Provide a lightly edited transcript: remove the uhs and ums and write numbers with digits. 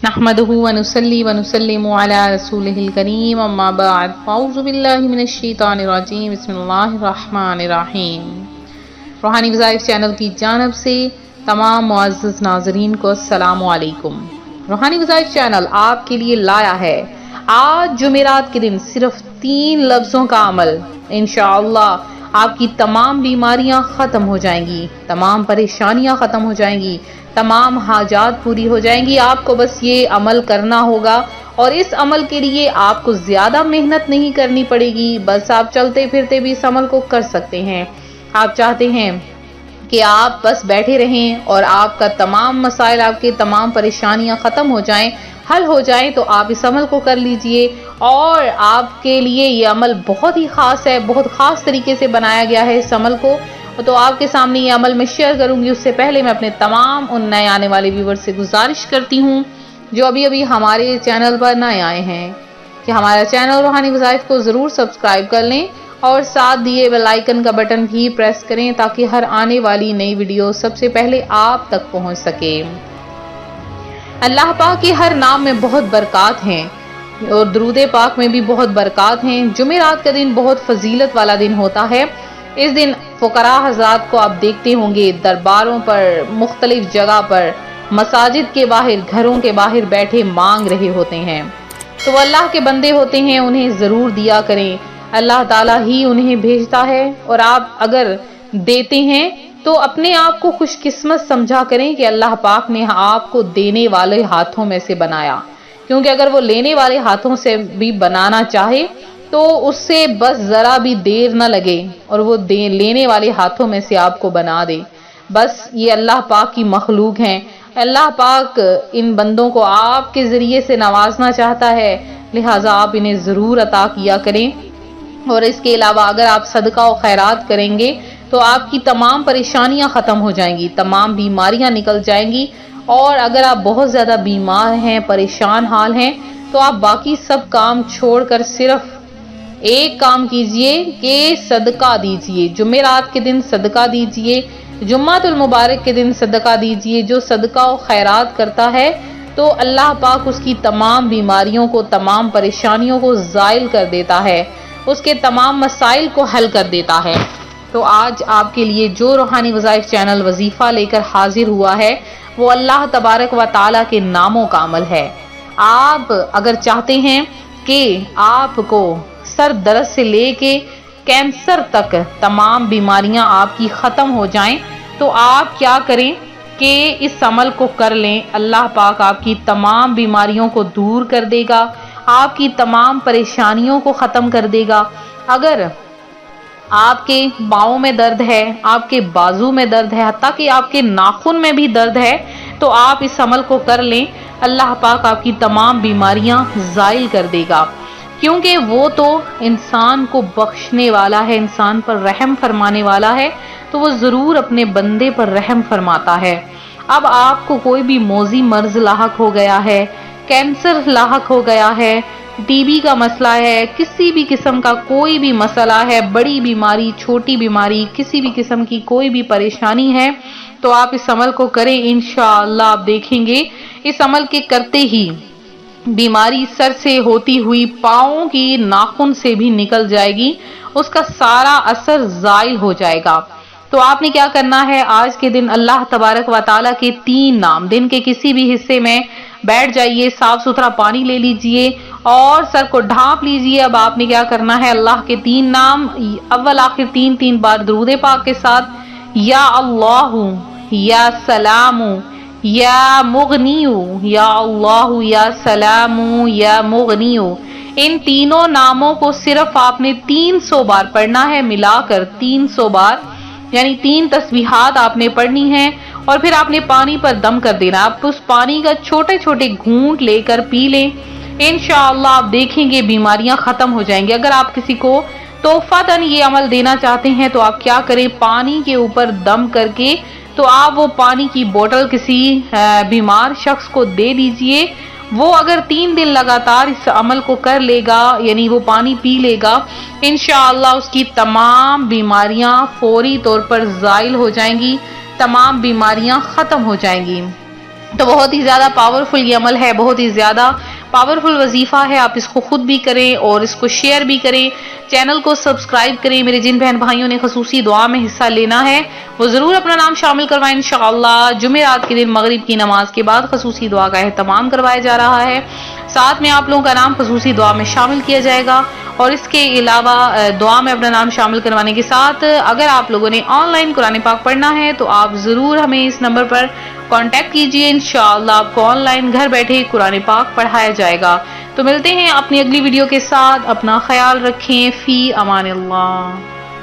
नहमदुहु व नुसल्ली व नुसल्लिमु अला रसूलिहिल करीम अम्मा बाद अऊज़ु बिल्लाहि मिनश शैतानिर रजीम बिस्मिल्लाहिर रहमानिर रहीम। रूहानी वज़ाइफ चैनल की जानिब से तमाम मुअज़्ज़ज़ नाज़रीन को अस्सलामु अलैकुम। रूहानी वज़ाइफ चैनल आपके लिए लाया है आज जुमेरात के दिन सिर्फ 3 लफ्ज़ों का अमल। इंशाअल्लाह आपकी तमाम बीमारियां ख़त्म हो जाएंगी, तमाम परेशानियां ख़त्म हो जाएंगी, तमाम हाजात पूरी हो जाएंगी। आपको बस ये अमल करना होगा और इस अमल के लिए आपको ज़्यादा मेहनत नहीं करनी पड़ेगी। बस आप चलते फिरते भी इस अमल को कर सकते हैं। आप चाहते हैं कि आप बस बैठे रहें और आपका तमाम मसाइल, आपके तमाम परेशानियां ख़त्म हो जाएं, हल हो जाएं, तो आप इस अमल को कर लीजिए। और आपके लिए ये अमल बहुत ही ख़ास है, बहुत ख़ास तरीके से बनाया गया है इस अमल को। तो आपके सामने ये अमल मैं शेयर करूंगी। उससे पहले मैं अपने तमाम उन नए आने वाले व्यूवर्स से गुजारिश करती हूँ जो अभी अभी हमारे चैनल पर नए आए हैं कि हमारा चैनल रूहानी वज़ाइफ को ज़रूर सब्सक्राइब कर लें और साथ दिए बेल आइकन का बटन भी प्रेस करें ताकि हर आने वाली नई वीडियो सबसे पहले आप तक पहुँच सके। अल्लाह पाक के हर नाम में बहुत बरक़ात हैं और दुरूद पाक में भी बहुत बरक़ात हैं। जुमेरात का दिन बहुत फजीलत वाला दिन होता है। इस दिन फ़ुक़रा हज़रात को आप देखते होंगे दरबारों पर, मुख्तलिफ जगह पर, मसाजिद के बाहर, घरों के बाहर बैठे मांग रहे होते हैं। तो वो अल्लाह के बंदे होते हैं, उन्हें ज़रूर दिया करें। अल्लाह ताला ही उन्हें भेजता है और आप अगर देते हैं तो अपने आप को खुशकिस्मत समझा करें कि अल्लाह पाक ने आपको देने वाले हाथों में से बनाया। क्योंकि अगर वो लेने वाले हाथों से भी बनाना चाहे तो उससे बस ज़रा भी देर ना लगे और वो लेने वाले हाथों में से आपको बना दे। बस ये अल्लाह पाक की मखलूक हैं। अल्लाह पाक इन बंदों को आपके ज़रिए से नवाजना चाहता है, लिहाजा आप इन्हें ज़रूर अता किया करें। और इसके अलावा अगर आप सदका और खैरात करेंगे तो आपकी तमाम परेशानियां ख़त्म हो जाएंगी, तमाम बीमारियां निकल जाएंगी। और अगर आप बहुत ज़्यादा बीमार हैं, परेशान हाल हैं, तो आप बाकी सब काम छोड़कर सिर्फ एक काम कीजिए कि सदका दीजिए। जुमेरात के दिन सदका दीजिए, जुम्मातुल मुबारक के दिन सदका दीजिए। जो सदका और खैरात करता है तो अल्लाह पाक उसकी तमाम बीमारियों को, तमाम परेशानियों को ज़ाइल कर देता है, उसके तमाम मसाइल को हल कर देता है। तो आज आपके लिए जो रूहानी वज़ाइफ चैनल वजीफ़ा लेकर हाजिर हुआ है वो अल्लाह तबारक व ताला के नामों का अमल है। आप अगर चाहते हैं कि आपको सर दर्द से लेके कैंसर तक तमाम बीमारियां आपकी ख़त्म हो जाएं तो आप क्या करें कि इस अमल को कर लें। अल्लाह पाक आपकी तमाम बीमारियों को दूर कर देगा, आपकी तमाम परेशानियों को ख़त्म कर देगा। अगर आपके पाँव में दर्द है, आपके बाजू में दर्द है, हत्ता कि आपके नाखून में भी दर्द है, तो आप इस अमल को कर लें। अल्लाह पाक आपकी तमाम बीमारियां ज़ाइल कर देगा। क्योंकि वो तो इंसान को बख्शने वाला है, इंसान पर रहम फरमाने वाला है, तो वो ज़रूर अपने बंदे पर रहम फरमाता है। अब आपको कोई भी मौजी मर्ज लाहक हो गया है, कैंसर लाहक हो गया है, टीबी का मसला है, किसी भी किस्म का कोई भी मसला है, बड़ी बीमारी, छोटी बीमारी, किसी भी किस्म की कोई भी परेशानी है, तो आप इस अमल को करें। इंशाअल्लाह आप देखेंगे इस अमल के करते ही बीमारी सर से होती हुई पाँव की नाखून से भी निकल जाएगी, उसका सारा असर ज़ाइल हो जाएगा। तो आपने क्या करना है, आज के दिन अल्लाह तबारक व ताला के 3 नाम, दिन के किसी भी हिस्से में बैठ जाइए, साफ सुथरा पानी ले लीजिए और सर को ढांप लीजिए। अब आपने क्या करना है, अल्लाह के 3 नाम अव्वल आखिर 3 बार दुरूद पाक के साथ, या अल्लाहु, या सलामु, या मुगनियु, या अल्लाहु, या सलामु, या मुगनियु, इन तीनों नामों को सिर्फ आपने 300 बार पढ़ना है, मिलाकर 300 बार, यानी 3 तस्बीहात आपने पढ़नी है। और फिर आपने पानी पर दम कर देना। आप उस पानी का छोटे छोटे घूंट लेकर पी लें। इंशाअल्लाह आप देखेंगे बीमारियां ख़त्म हो जाएंगी। अगर आप किसी को तोहफातन ये अमल देना चाहते हैं तो आप क्या करें, पानी के ऊपर दम करके तो आप वो पानी की बोतल किसी बीमार शख्स को दे दीजिए। वो अगर 3 दिन लगातार इस अमल को कर लेगा, यानी वो पानी पी लेगा, इंशाअल्लाह उसकी तमाम बीमारियां फौरी तौर पर ज़ाइल हो जाएंगी, तमाम बीमारियां ख़त्म हो जाएंगी। تو بہت ہی زیادہ پاورفل یہ عمل ہے، بہت ہی زیادہ پاورفل وظیفہ ہے. آپ اس کو خود بھی کریں اور اس کو شیئر بھی کریں. چینل کو سبسکرائب کریں. میرے جن بہن بھائیوں نے خصوصی دعا میں حصہ لینا ہے وہ ضرور اپنا نام شامل کروائیں. انشاءاللہ جمعرات کے دن مغرب کی نماز کے بعد خصوصی دعا کا اہتمام کروایا جا رہا ہے. ساتھ میں آپ لوگوں کا نام خصوصی دعا میں شامل کیا جائے گا. اور اس کے علاوہ دعا میں اپنا نام شامل کروانے کے ساتھ اگر آپ لوگوں نے آن لائن قرآن پاک پڑھنا ہے تو آپ ضرور ہمیں اس نمبر پر کانٹیکٹ کیجئے. انشاءاللہ آپ کو آن لائن گھر بیٹھے قرآن پاک پڑھایا جائے گا. تو ملتے ہیں اپنی اگلی ویڈیو کے ساتھ. اپنا خیال رکھیں. فی امان اللہ.